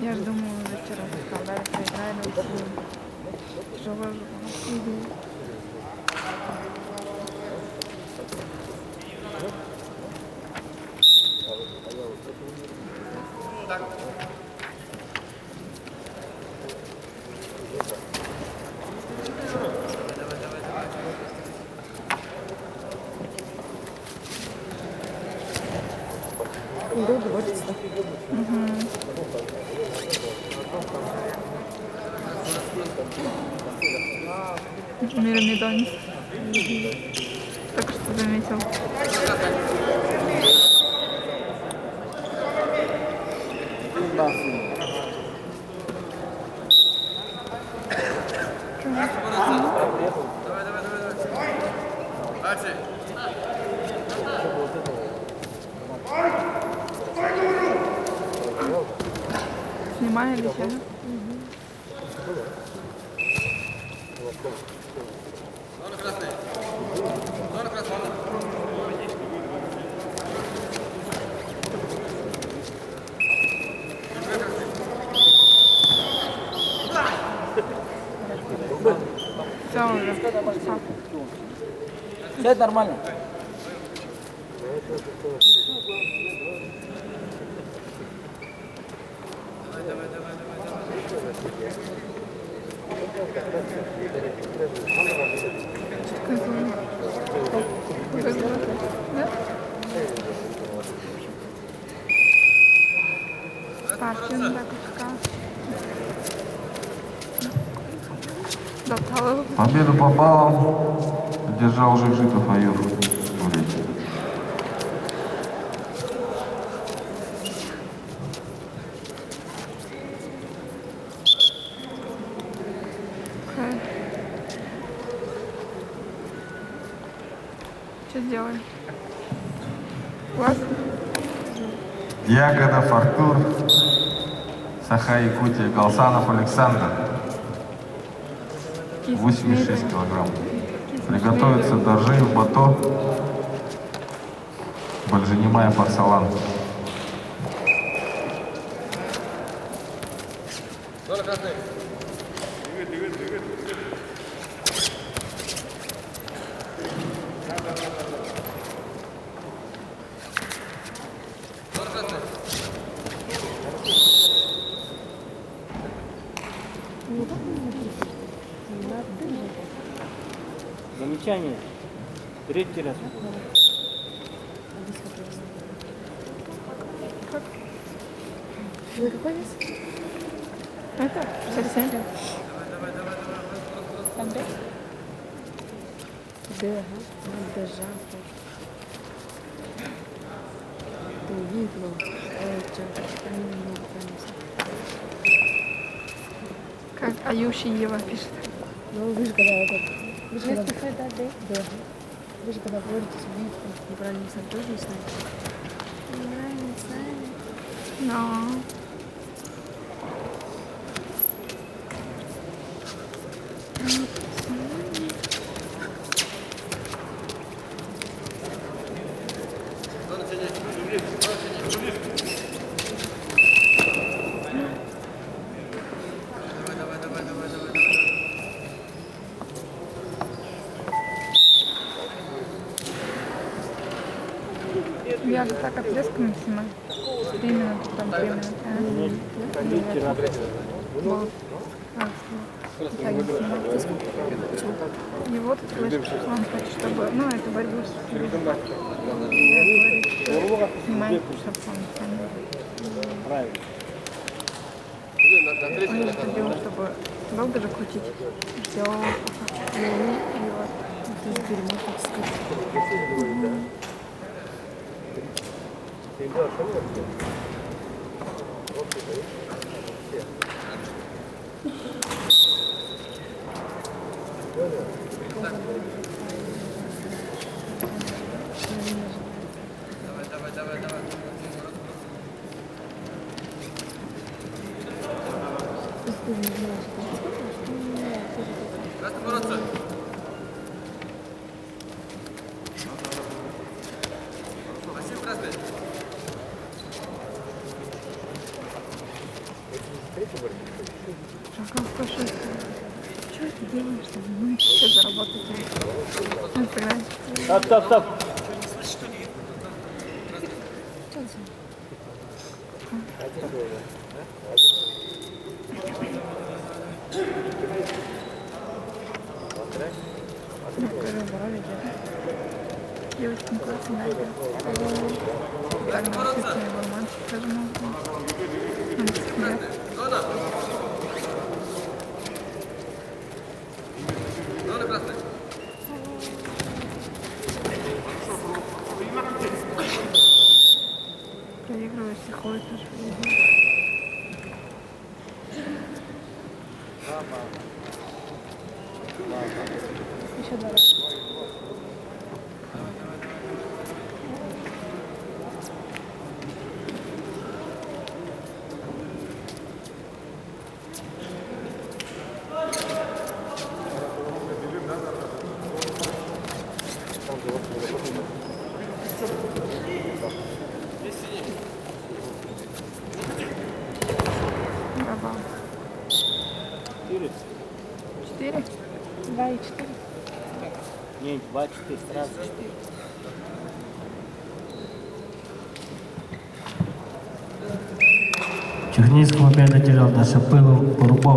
Я ж думала, вчера сказали, проиграли все. Тяжелая жопа. Долго борется. Мирный Донец. Так что заметил. Снимали ли тебя? Все уже. Все это нормально. Партию так пускал. Достал. Победу по баллам одержал Жикжиков Аюр. Смотрите. Что сделаем? Класс? Ягодов Артур, Саха Якутия, Галсанов Александр, 86 килограмм. Приготовиться Доржиев Бато, Бальжинимая Парсалан. Замечание. Третий раз. Вы какой вес? Это 67. Андрей? Да, надо жахать. Ты видела, Как Аюшиева пишет. ну, вы же когда этот... Вы же когда... Да. Вы же когда боретесь, видите, неправильно писать, тоже не знаете? Неправильно знаете. Но... Я вот так отрезками снимаю. 3 минуты, там 3 минуты. Третий раз. Вот. Так не снимаю. И вот он хочет, чтобы... Ну, это борьбу с... Я говорю, что снимай, чтобы он сам... Правильно. Он же хотел, чтобы долго же крутить. Все. И вот. Это же дерьмо, так сказать. Шагал 106. Что ты делаешь-то? Ну, сейчас заработать. Ну, сыграть. Стоп, стоп, стоп. Девочка классно играет. Так, ну, естественно, его мальчик даже может. Проигрываешь, и ходишь, аж Еще два. Браво. 4. 4? 2 и 4. Не, 2, 4, сразу 4. Чернігівському 5 потеряв, Шапилов порубав.